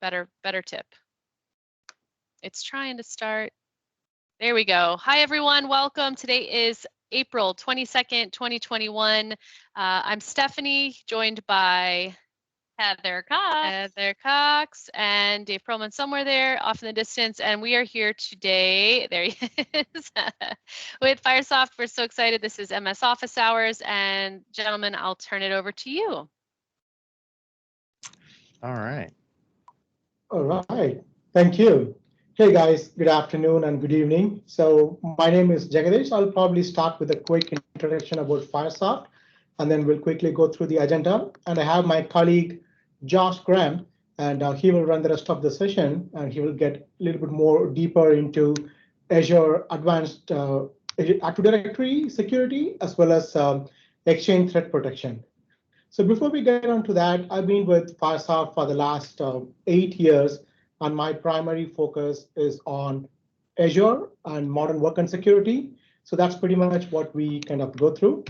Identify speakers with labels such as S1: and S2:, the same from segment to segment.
S1: Better tip. It's trying to start. There we go. Hi, everyone. Welcome. Today is April 22nd, 2021. I'm Stephanie, joined by
S2: Heather
S1: Cox and Dave Perlman somewhere there off in the distance. And we are here today, there he is, with Fyrsoft. We're so excited. This is MS Office Hours. And gentlemen, I'll turn it over to you.
S3: All right.
S4: All right. Thank you. Hey guys, good afternoon and good evening. So my name is Jagadish. I'll probably start with a quick introduction about Fyrsoft, and then we'll quickly go through the agenda. And I have my colleague, Josh Graham, and he will run the rest of the session, and he will get a little bit more deeper into Azure Advanced Active Directory security, as well as Exchange threat protection. So before we get on to that, I've been with Fyrsoft for the last 8 years, and my primary focus is on Azure and modern work and security. So that's pretty much what we kind of go through.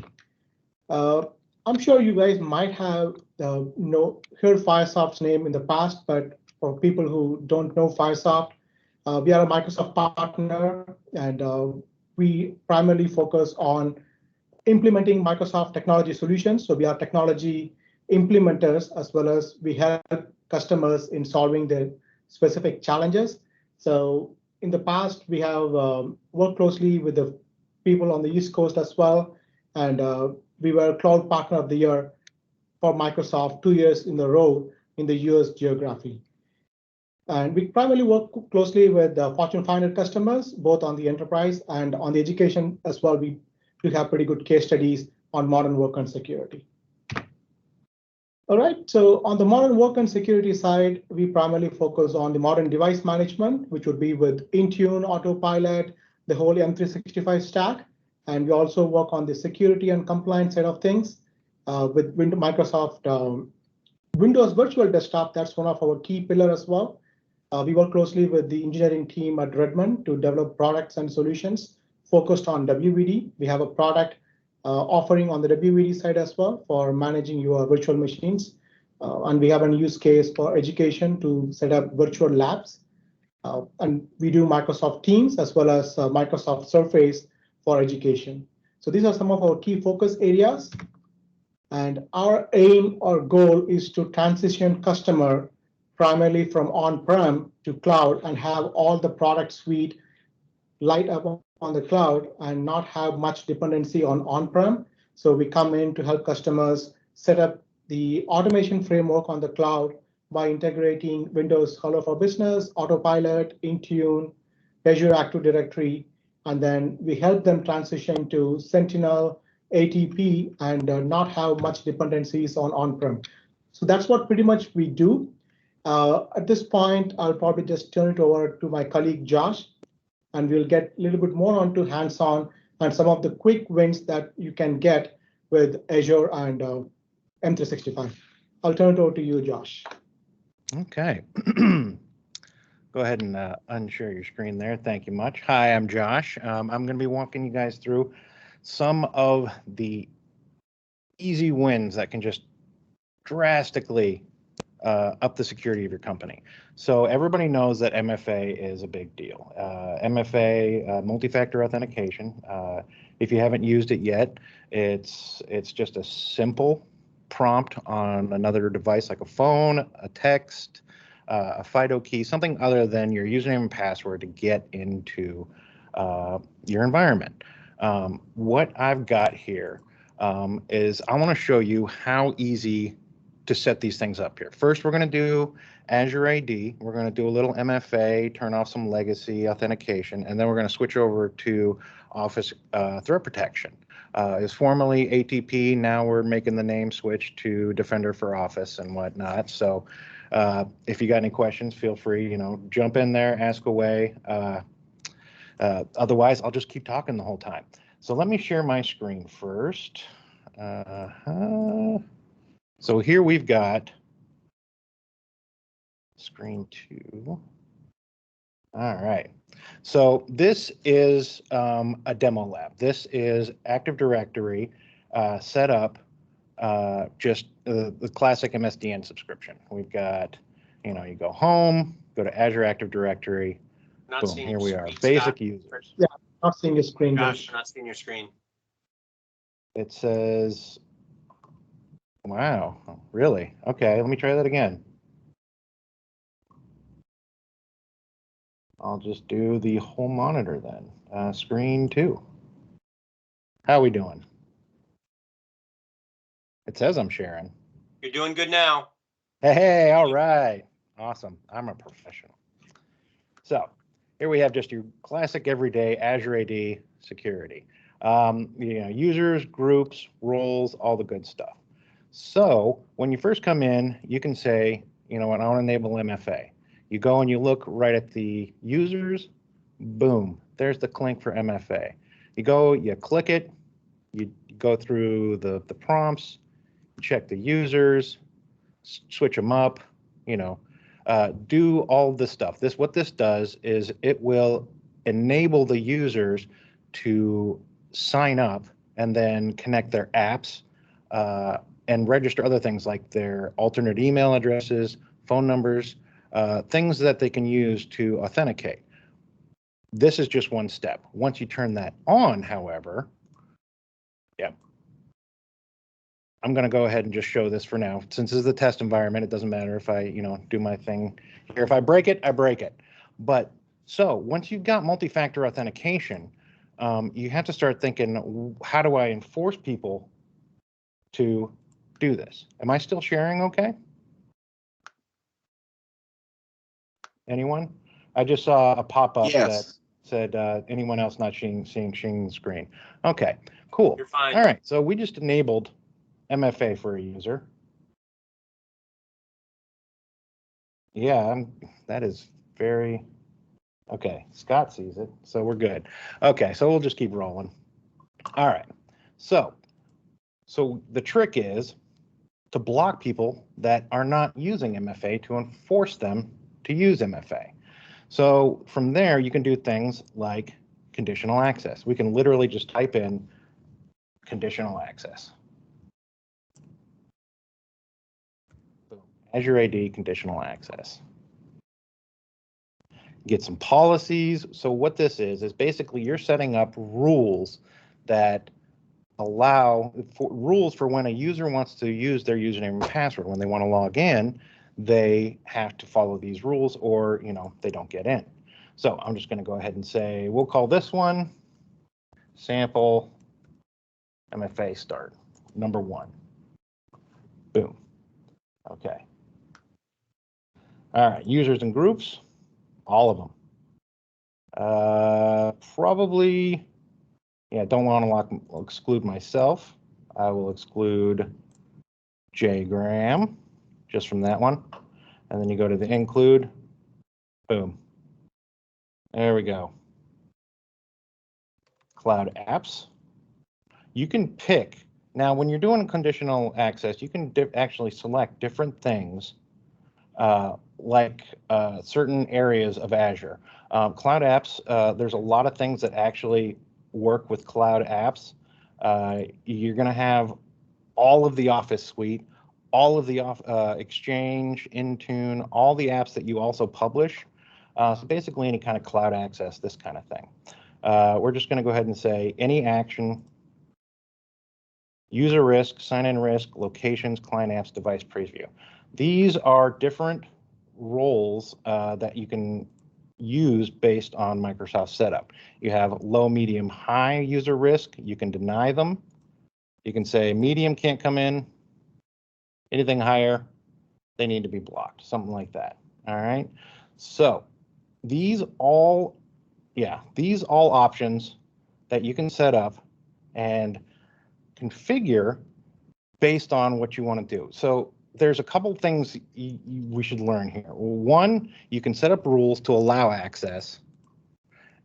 S4: I'm sure you guys might have heard Fyrsoft's name in the past, but for people who don't know Fyrsoft, we are a Microsoft partner, and we primarily focus on implementing Microsoft technology solutions. So we are technology implementers, as well as we help customers in solving their specific challenges. So in the past, we have worked closely with the people on the East Coast as well. And we were Cloud Partner of the Year for Microsoft 2 years in a row in the US geography. And we primarily work closely with Fortune 500 customers, both on the enterprise and on the education as well. We have pretty good case studies on modern work and security. All right, so on the modern work and security side, we primarily focus on the modern device management, which would be with Intune, Autopilot, the whole M365 stack. And we also work on the security and compliance side of things with Microsoft Windows Virtual Desktop. That's one of our key pillars as well. We work closely with the engineering team at Redmond to develop products and solutions focused on WVD. We have a product offering on the WVD side as well for managing your virtual machines. And we have a use case for education to set up virtual labs. And we do Microsoft Teams as well as Microsoft Surface for education. So these are some of our key focus areas. And our aim or goal is to transition customer primarily from on-prem to cloud and have all the product suite light up on the cloud and not have much dependency on on-prem. So we come in to help customers set up the automation framework on the cloud by integrating Windows Hello for Business, Autopilot, Intune, Azure Active Directory, and then we help them transition to Sentinel, ATP, and not have much dependencies on on-prem. So that's what pretty much we do. At this point, I'll probably just turn it over to my colleague, Josh, and we'll get a little bit more onto hands-on and some of the quick wins that you can get with Azure and M365. I'll turn it over to you, Josh.
S3: Okay. Go ahead and unshare your screen there. Thank you much. Hi, I'm Josh. I'm going to be walking you guys through some of the easy wins that can just drastically up the security of your company. So everybody knows that MFA is a big deal. MFA, multi-factor authentication. If you haven't used it yet, it's just a simple prompt on another device like a phone, a text, a FIDO key, something other than your username and password to get into your environment. What I've got here is I want to show you how easy to set these things up here. First, we're going to do Azure AD. We're going to do a little MFA, turn off some legacy authentication, and then we're going to switch over to Office Threat Protection. It's formerly ATP. Now we're making the name switch to Defender for Office and whatnot. So if you got any questions, feel free, jump in there, ask away. Otherwise, I'll just keep talking the whole time. So let me share my screen first. So here we've got screen 2. All right. So this is a demo lab. This is Active Directory set up just the classic MSDN subscription. We've got you go home, go to Azure Active Directory,
S2: Not
S3: boom,
S2: seeing
S3: here we are,
S2: screen,
S3: basic
S2: Scott.
S3: users.
S4: Yeah, not seeing your screen.
S2: Josh, not seeing your screen.
S3: It says, wow, really? Okay, let me try that again. I'll just do the whole monitor then. Screen 2. How are we doing? It says I'm sharing.
S2: You're doing good now.
S3: Hey, all right. Awesome. I'm a professional. So here we have just your classic everyday Azure AD security. Users, groups, roles, all the good stuff. So when you first come in, you can say, you know what, I want to enable MFA. You go and you look right at the users, boom, there's the link for MFA. You go, you click it, you go through the prompts, check the users, switch them up, do all this stuff. What this does is it will enable the users to sign up and then connect their apps and register other things like their alternate email addresses, phone numbers, things that they can use to authenticate. This is just one step. Once you turn that on, however, I'm going to go ahead and just show this for now. Since this is the test environment, it doesn't matter if I, do my thing here. If I break it, I break it. But so once you've got multi-factor authentication, you have to start thinking, how do I enforce people to do this? Am I still sharing okay? Anyone? I just saw a pop-up that said anyone else not seeing the screen. Okay, cool.
S2: You're fine.
S3: All right, so we just enabled MFA for a user. Yeah, that is very, okay, Scott sees it, so we're good. Okay, so we'll just keep rolling. All right, so the trick is to block people that are not using MFA to enforce them to use MFA. So from there, you can do things like conditional access. We can literally just type in conditional access. Boom. Azure AD conditional access. Get some policies. So what this is basically you're setting up rules that allow rules for when a user wants to use their username and password. When they want to log in, they have to follow these rules or, they don't get in. So I'm just going to go ahead and say, we'll call this one sample MFA start, number 1. Boom. Okay. All right, users and groups, all of them. Probably, don't want to exclude myself. I will exclude J Graham just from that one. And then you go to the include, boom. There we go. Cloud apps. You can pick, now when you're doing conditional access, you can actually select different things like certain areas of Azure. Cloud apps, there's a lot of things that actually work with cloud apps. You're going to have all of the Office suite, all of the Exchange, Intune, all the apps that you also publish. So basically any kind of cloud access, this kind of thing. We're just going to go ahead and say any action, user risk, sign-in risk, locations, client apps, device preview. These are different roles that you can use based on Microsoft setup. You have low, medium, high user risk. You can deny them. You can say medium can't come in. Anything higher, they need to be blocked, something like that. All right. So these all options that you can set up and configure based on what you want to do. So there's a couple things we should learn here. One, you can set up rules to allow access,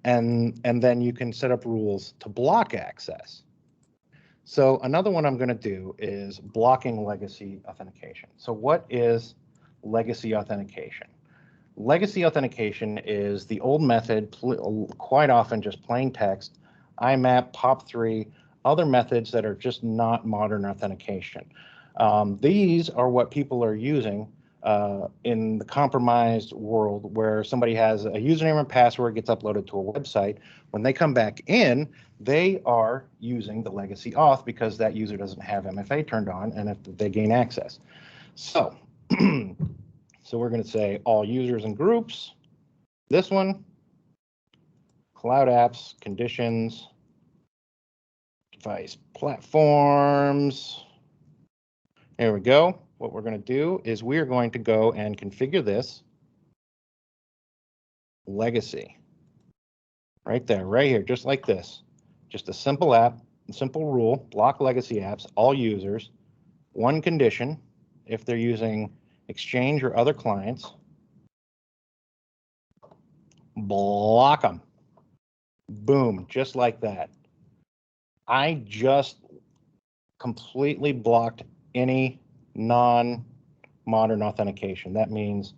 S3: and then you can set up rules to block access. So another one I'm going to do is blocking legacy authentication. So what is legacy authentication? Legacy authentication is the old method, quite often just plain text, IMAP, POP3, other methods that are just not modern authentication. These are what people are using in the compromised world where somebody has a username and password gets uploaded to a website. When they come back in, they are using the legacy auth because that user doesn't have MFA turned on, and if they gain access. So, so we're going to say all users and groups. This one, cloud apps, conditions, device platforms. There we go. What we're going to do is we are going to go and configure this legacy right there, right here, just like this. Just a simple app, a simple rule, block legacy apps, all users, one condition, if they're using Exchange or other clients, block them. Boom, just like that. I just completely blocked any non-modern authentication. That means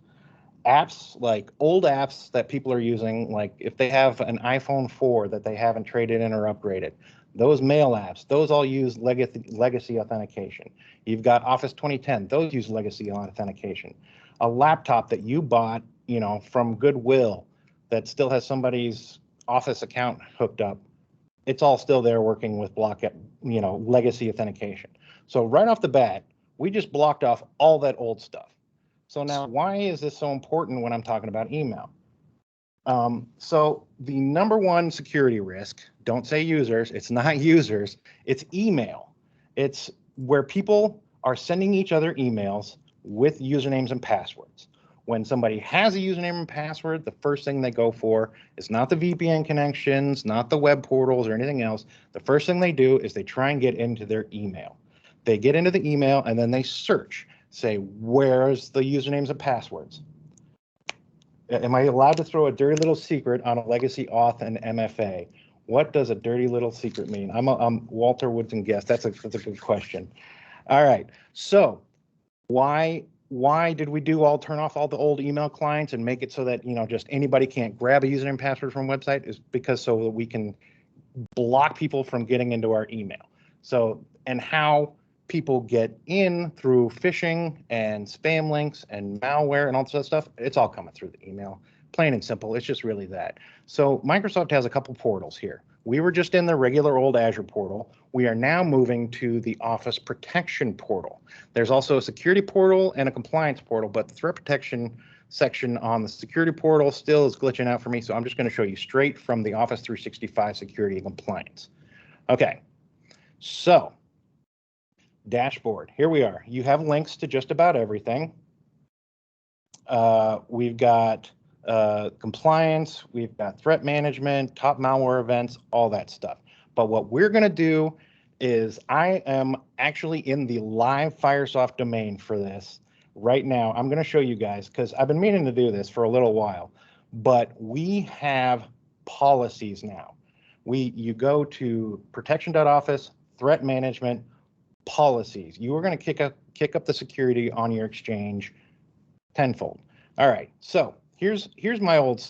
S3: apps, like old apps that people are using, like if they have an iPhone 4 that they haven't traded in or upgraded, those mail apps, those all use legacy authentication. You've got Office 2010, those use legacy authentication. A laptop that you bought, you know, from Goodwill that still has somebody's Office account hooked up, it's all still there working with legacy authentication. So right off the bat, we just blocked off all that old stuff. So now, why is this so important when I'm talking about email? So the number one security risk, don't say users, it's not users, it's email. It's where people are sending each other emails with usernames and passwords. When somebody has a username and password, the first thing they go for is not the VPN connections, not the web portals or anything else. The first thing they do is they try and get into their email. They get into the email and then they search, say, where's the usernames and passwords? Am I allowed to throw a dirty little secret on a legacy auth and MFA? What does a dirty little secret mean? I'm Walter Woodson guest. That's a good question. All right. So why did we turn off all the old email clients and make it so that, you know, just anybody can't grab a username and password from a website? Is because so that we can block people from getting into our email. So, and how people get in through phishing and spam links and malware and all that stuff, it's all coming through the email. Plain and simple, it's just really that. So Microsoft has a couple portals here. We were just in the regular old Azure portal. We are now moving to the Office Protection portal. There's also a security portal and a compliance portal, but the threat protection section on the security portal still is glitching out for me, so I'm just going to show you straight from the Office 365 security and compliance. Okay, so dashboard, here we are. You have links to just about everything. We've got compliance, we've got threat management, top malware events, all that stuff. But what we're going to do is I am actually in the live Fyrsoft domain for this right now. I'm going to show you guys because I've been meaning to do this for a little while, but we have policies now. You go to protection.office, threat management, policies. You are going to kick up the security on your Exchange tenfold. All right, so here's my old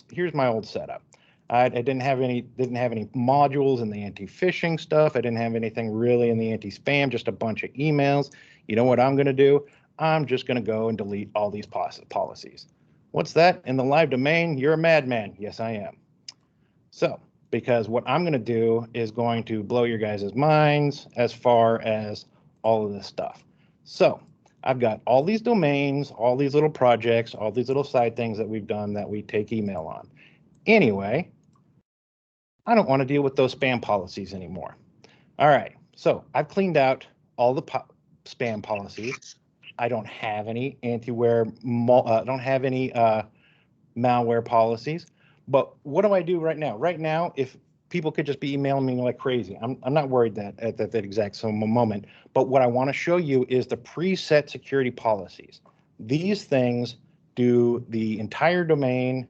S3: setup. I didn't have any modules in the anti-phishing stuff. I didn't have anything really in the anti-spam, just a bunch of emails. You know what I'm going to do? I'm just going to go and delete all these policies. What's that? In the live domain, you're a madman. Yes, I am. So, because what I'm going to do is going to blow your guys' minds as far as all of this stuff. So, I've got all these domains, all these little projects, all these little side things that we've done that we take email on. Anyway, I don't want to deal with those spam policies anymore. All right, so I've cleaned out all the spam policies. I don't have any malware policies. But what do I do right now? Right now, if people could just be emailing me like crazy, I'm not worried that at that exact moment. But what I want to show you is the preset security policies. These things do the entire domain,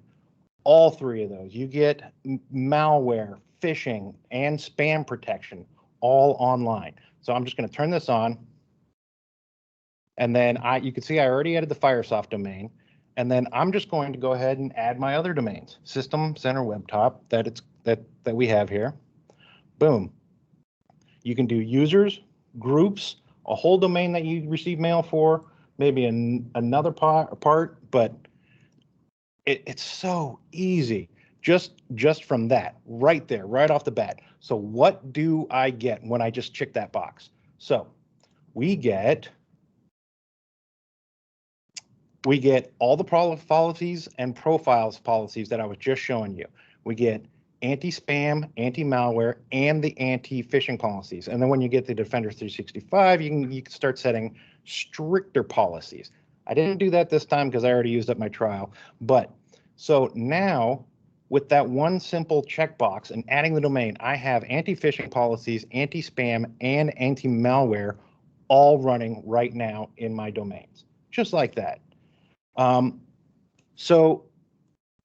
S3: all three of those. You get malware, phishing, and spam protection all online. So I'm just going to turn this on. And then you can see I already added the Fyrsoft domain. And then I'm just going to go ahead and add my other domains, System Center Web Top that we have here. Boom. You can do users, groups, a whole domain that you receive mail for, maybe another part, but it's so easy just from that right there, right off the bat. So what do I get when I just check that box? So we get all the policies and profiles policies that I was just showing you. We get anti-spam, anti-malware, and the anti-phishing policies. And then when you get the Defender 365, you can start setting stricter policies. I didn't do that this time because I already used up my trial. But so now with that one simple checkbox and adding the domain, I have anti-phishing policies, anti-spam, and anti-malware all running right now in my domains, just like that. So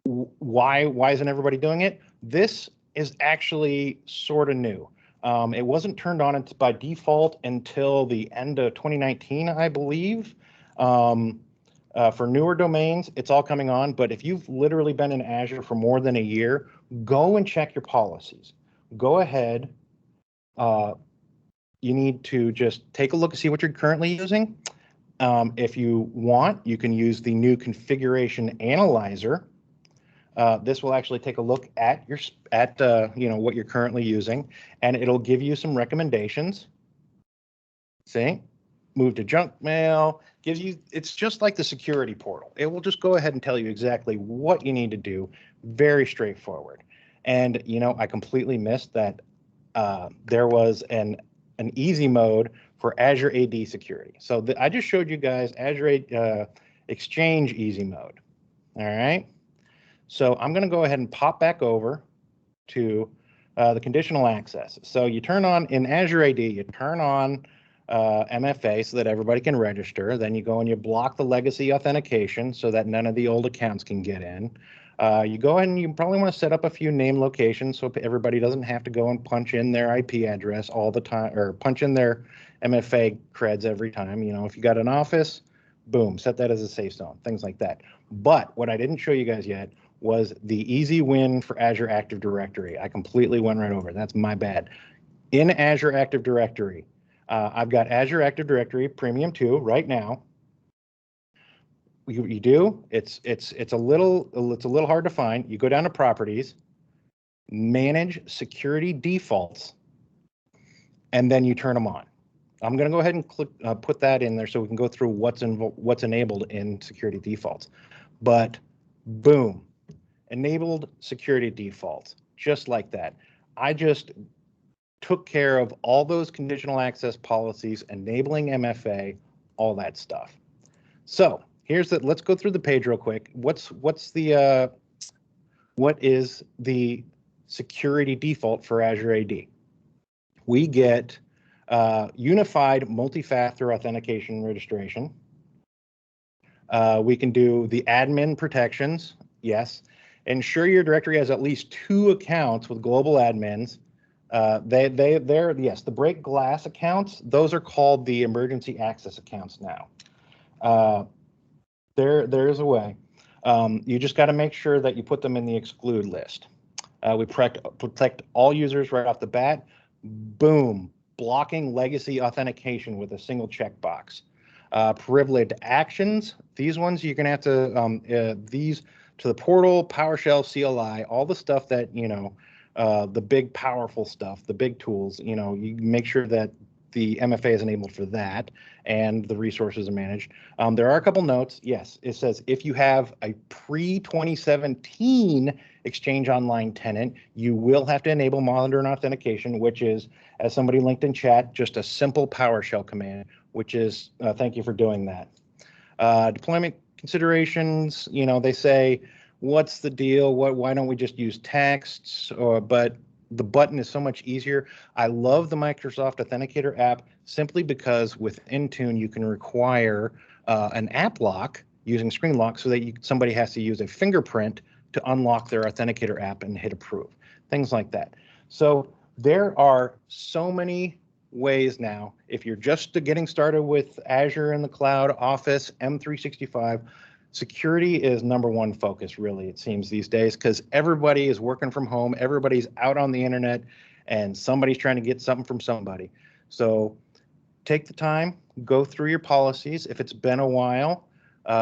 S3: why isn't everybody doing it? This is actually sort of new. It wasn't turned on by default until the end of 2019, I believe. For newer domains, it's all coming on. But if you've literally been in Azure for more than a year, go and check your policies. Go ahead. You need to just take a look and see what you're currently using. If you want, you can use the new configuration analyzer. This will actually take a look at your what you're currently using, and it'll give you some recommendations. See, move to junk mail, gives you, it's just like the security portal. It will just go ahead and tell you exactly what you need to do. Very straightforward. And I completely missed that there was an easy mode for Azure AD security. So I just showed you guys Azure Exchange easy mode. All right. So I'm going to go ahead and pop back over to the conditional access. So you turn on in Azure AD, you turn on MFA so that everybody can register. Then you go and you block the legacy authentication so that none of the old accounts can get in. You go ahead and you probably want to set up a few name locations so everybody doesn't have to go and punch in their IP address all the time, or punch in their MFA creds every time. If you got an office, boom, set that as a safe zone, things like that. But what I didn't show you guys yet was the easy win for Azure Active Directory. I completely went right over it. That's my bad. In Azure Active Directory, I've got Azure Active Directory Premium 2 right now. You do. It's a little hard to find. You go down to Properties, Manage Security Defaults, and then you turn them on. I'm going to go ahead and click, put that in there so we can go through what's enabled in security defaults. But boom, enabled security defaults, just like that. I just took care of all those conditional access policies, enabling MFA, all that stuff. So here's the, let's go through the page real quick. What is the security default for Azure AD? We get unified multi-factor authentication registration. We can do the admin protections, yes. Ensure your directory has at least 2 accounts with global admins. They're yes, the break glass accounts, those are called the emergency access accounts now. There's a way. You just got to make sure that you put them in the exclude list. We protect all users right off the bat. Boom, blocking legacy authentication with a single checkbox. Privileged actions, these ones you're gonna have to these to the portal, PowerShell, CLI, all the stuff that the big powerful stuff, the big tools. You make sure that the MFA is enabled for that and the resources are managed. There are a couple notes. Yes, it says if you have a pre-2017 Exchange Online tenant, you will have to enable modern authentication, which is, as somebody linked in chat, just a simple PowerShell command, which is, thank you for doing that. Deployment considerations, they say, what's the deal? Why don't we just use texts? But the button is so much easier. I love the Microsoft Authenticator app simply because with Intune, you can require an app lock using screen lock so that somebody has to use a fingerprint to unlock their Authenticator app and hit approve, things like that. So there are so many ways now. If you're just getting started with Azure in the cloud, Office, M365, security is #1 focus, really, it seems these days, because everybody is working from home, everybody's out on the internet, and somebody's trying to get something from somebody. So take the time, go through your policies. If it's been a while,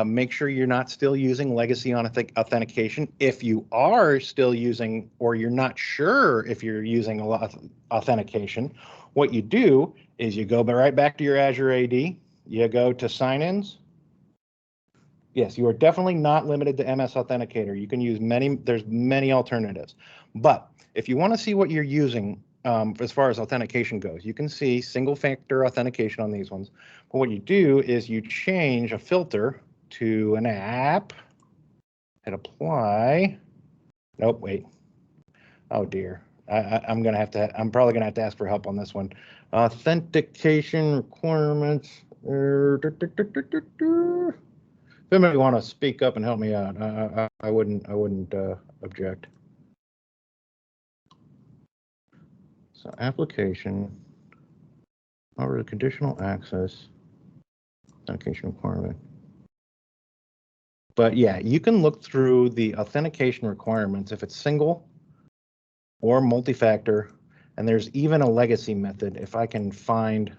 S3: make sure you're not still using legacy authentication. If you are still using, or you're not sure if you're using authentication, what you do is you go right back to your Azure AD, you go to sign-ins. Yes, you are definitely not limited to MS Authenticator. You can use there's many alternatives. But if you want to see what you're using as far as authentication goes, you can see single factor authentication on these ones. But what you do is you change a filter to an app, hit apply. Nope, wait. Oh dear. I'm probably gonna have to ask for help on this one. Authentication requirements. If anybody want to speak up and help me out, I wouldn't object. So application over the conditional access authentication requirement. But yeah, you can look through the authentication requirements if it's single or multi-factor, and there's even a legacy method. If I can find,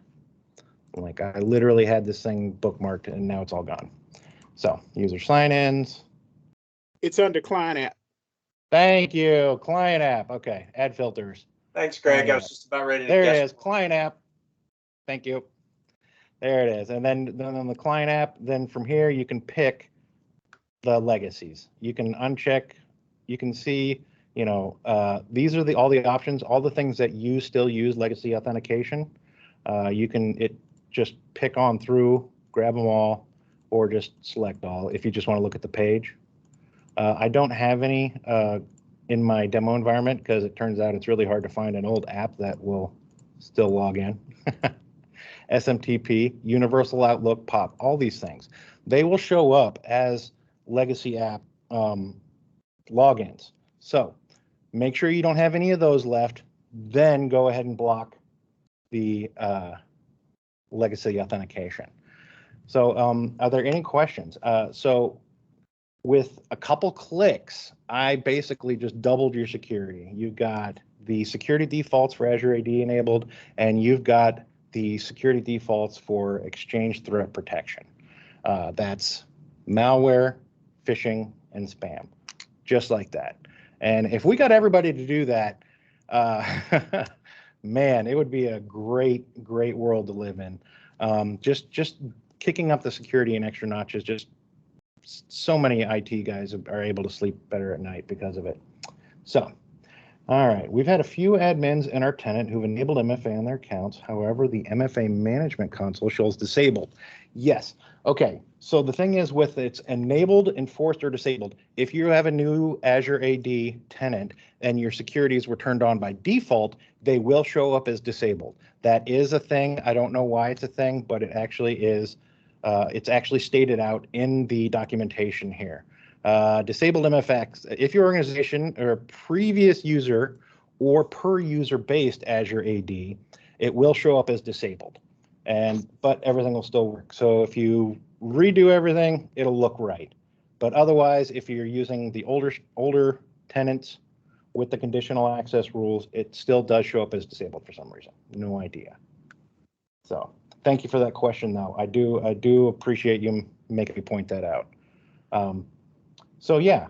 S3: like I literally had this thing bookmarked and now it's all gone. So user sign-ins.
S5: It's under client app.
S3: Thank you, client app. Okay, add filters.
S2: Thanks, Greg. I was just about ready to
S3: There it
S2: guess.
S3: is, client app. Thank you. There it is. And then on the client app, then from here, you can pick the legacies. You can uncheck, you can see, you know, these are all the options, all the things that you still use legacy authentication. You can just pick on through, grab them all, or just select all if you just want to look at the page. I don't have any in my demo environment because it turns out it's really hard to find an old app that will still log in. SMTP, Universal Outlook, POP, all these things. They will show up as legacy app logins. So make sure you don't have any of those left, then go ahead and block the legacy authentication. So are there any questions? So with a couple clicks, I basically just doubled your security. You've got the security defaults for Azure AD enabled, and you've got the security defaults for Exchange threat protection. That's malware, phishing, and spam, just like that. And if we got everybody to do that, man, it would be a great world to live in. Just kicking up the security an extra notches, just so many IT guys are able to sleep better at night because of it. So, all right, we've had a few admins in our tenant who've enabled MFA on their accounts. However, the MFA management console shows disabled. Yes. Okay. So the thing is with it's enabled, enforced, or disabled. If you have a new Azure AD tenant and your securities were turned on by default, they will show up as disabled. That is a thing. I don't know why it's a thing, but it actually is. It's actually stated out in the documentation here. Disabled MFX, if your organization or a previous user or per user based Azure AD, it will show up as disabled, but everything will still work. So if you redo everything, it'll look right. But otherwise, if you're using the older tenants with the conditional access rules, it still does show up as disabled for some reason. No idea. So thank you for that question, though. I do appreciate you making me point that out. So yeah,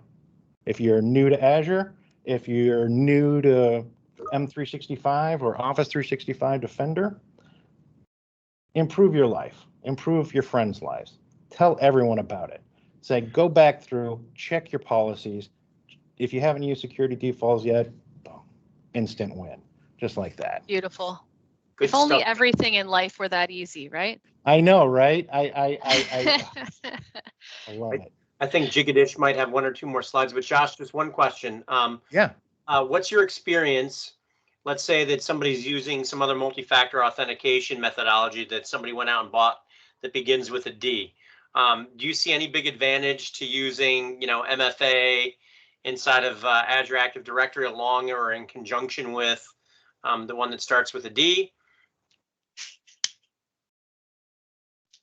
S3: if you're new to Azure, if you're new to M365 or Office 365 Defender, improve your life, improve your friends' lives. Tell everyone about it. Say, go back through, check your policies. If you haven't used security defaults yet, boom, instant win, just like that.
S1: Beautiful.
S2: Good
S1: If only
S2: stuff.
S1: everything in life were that easy, right?
S3: I know, right? I love it.
S2: I think Jigadish might have one or two more slides, but Josh, just one question.
S3: Yeah.
S2: What's your experience? Let's say that somebody's using some other multi-factor authentication methodology that somebody went out and bought that begins with a D. Do you see any big advantage to using, MFA inside of Azure Active Directory along or in conjunction with the one that starts with a D?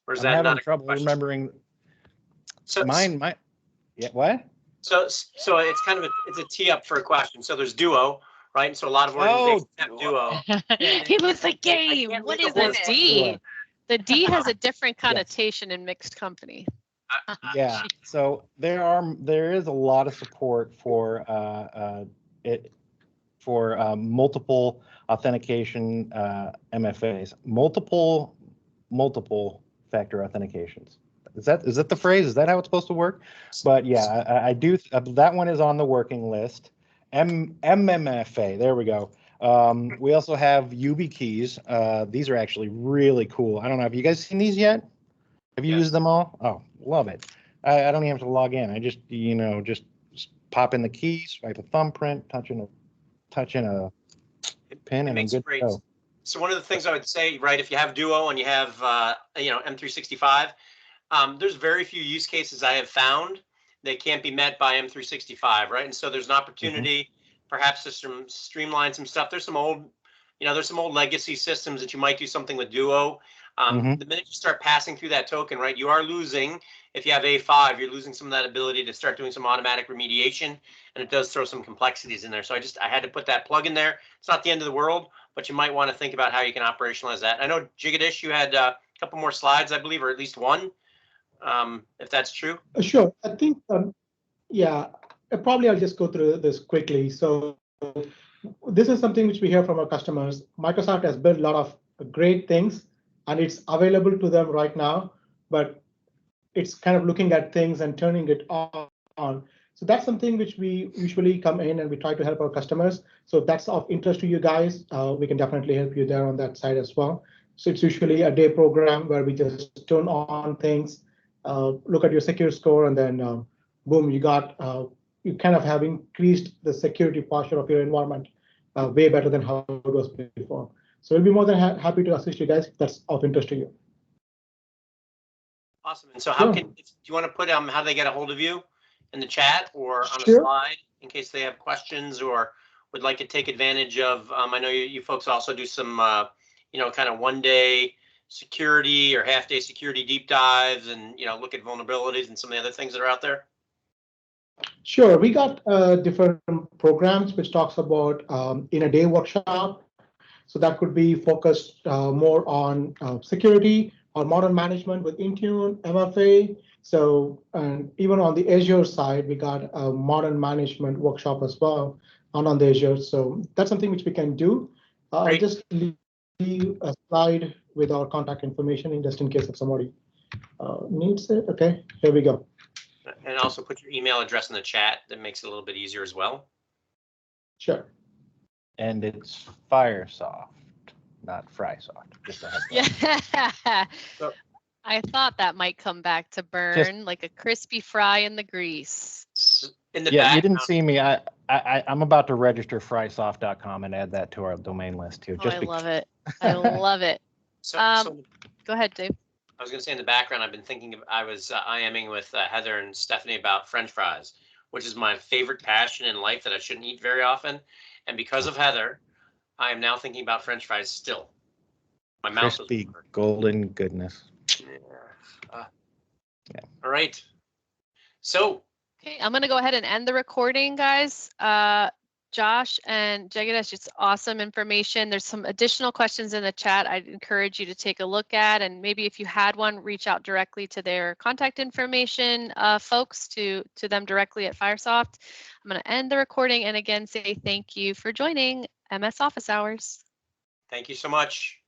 S2: Or is
S3: I'm
S2: that
S3: having
S2: not
S3: trouble remembering.
S2: So
S3: Yeah, what?
S2: So it's kind of it's a tee up for a question. So there's Duo, right? And so a lot of organizations have Duo.
S1: He was the game. What is this D? The D has a different connotation in mixed company.
S3: Yeah, so there is a lot of support for multiple authentication MFAs, multiple factor authentications. Is that the phrase? Is that how it's supposed to work? But yeah, I do. That one is on the working list. MMFA. There we go. We also have UB keys. These are actually really cool. I don't know. Have you guys seen these yet? Have you
S2: Yes.
S3: used them all? Oh, love it. I don't even have to log in. I just just pop in the key, swipe a thumbprint, touching a pin,
S2: It
S3: and I'm
S2: makes it
S3: good to
S2: great.
S3: go.
S2: So one of the things I would say, right, if you have Duo and you have M365, there's very few use cases I have found that can't be met by M365, right? And so there's an opportunity perhaps to streamline some stuff. There's some old legacy systems that you might do something with Duo. The minute you start passing through that token, right, you are losing, if you have A5, you're losing some of that ability to start doing some automatic remediation, and it does throw some complexities in there. So I had to put that plug in there. It's not the end of the world, but you might want to think about how you can operationalize that. I know, Jigadish, you had a couple more slides, I believe, or at least one, if that's true.
S4: Sure. I think, yeah, probably I'll just go through this quickly. So this is something which we hear from our customers. Microsoft has built a lot of great things, and it's available to them right now, but it's kind of looking at things and turning it on. So that's something which we usually come in and we try to help our customers. So if that's of interest to you guys, we can definitely help you there on that side as well. So it's usually a day program where we just turn on things, look at your secure score, and then boom, you kind of have increased the security posture of your environment way better than how it was before. So we'll be more than happy to assist you guys if that's of interest to you.
S2: Awesome. And so
S4: Sure.
S2: do you want to put how they get a hold of you in the chat or on a
S4: Sure.
S2: slide in case they have questions or would like to take advantage of, I know you folks also do some, kind of 1 day security or half day security deep dives and, look at vulnerabilities and some of the other things that are out there.
S4: Sure. We got different programs which talks about in a day workshop. So that could be focused more on security or modern management with Intune, MFA. So and even on the Azure side, we got a modern management workshop as well on the Azure. So that's something which we can do. I'll just leave a slide with our contact information just in case if somebody needs it. Okay, here we go.
S2: And also put your email address in the chat. That makes it a little bit easier as well.
S4: Sure.
S3: And it's Fyrsoft, not Frysoft. Just a heads up.
S1: Yeah.
S2: So,
S1: I thought that might come back to burn like a crispy fry in the grease.
S2: in the
S3: Yeah,
S2: back,
S3: you didn't see me. I'm about to register Frysoft.com and add that to our domain list too.
S1: Oh, I love it. I love it.
S2: So
S1: Go ahead, Dave.
S2: I was going to say in the background, I've been thinking I was IMing with Heather and Stephanie about French fries, which is my favorite passion in life that I shouldn't eat very often. And because of Heather, I am now thinking about French fries still. My mouth
S3: crispy
S2: is
S3: golden goodness.
S2: Yeah. All right. So.
S1: Okay, I'm going to go ahead and end the recording, guys. Josh and Jagadish, it's awesome information. There's some additional questions in the chat I'd encourage you to take a look at, and maybe if you had one, reach out directly to their contact information folks, to them directly at Fyrsoft. I'm going to end the recording and again say thank you for joining MS Office Hours.
S2: Thank you so much.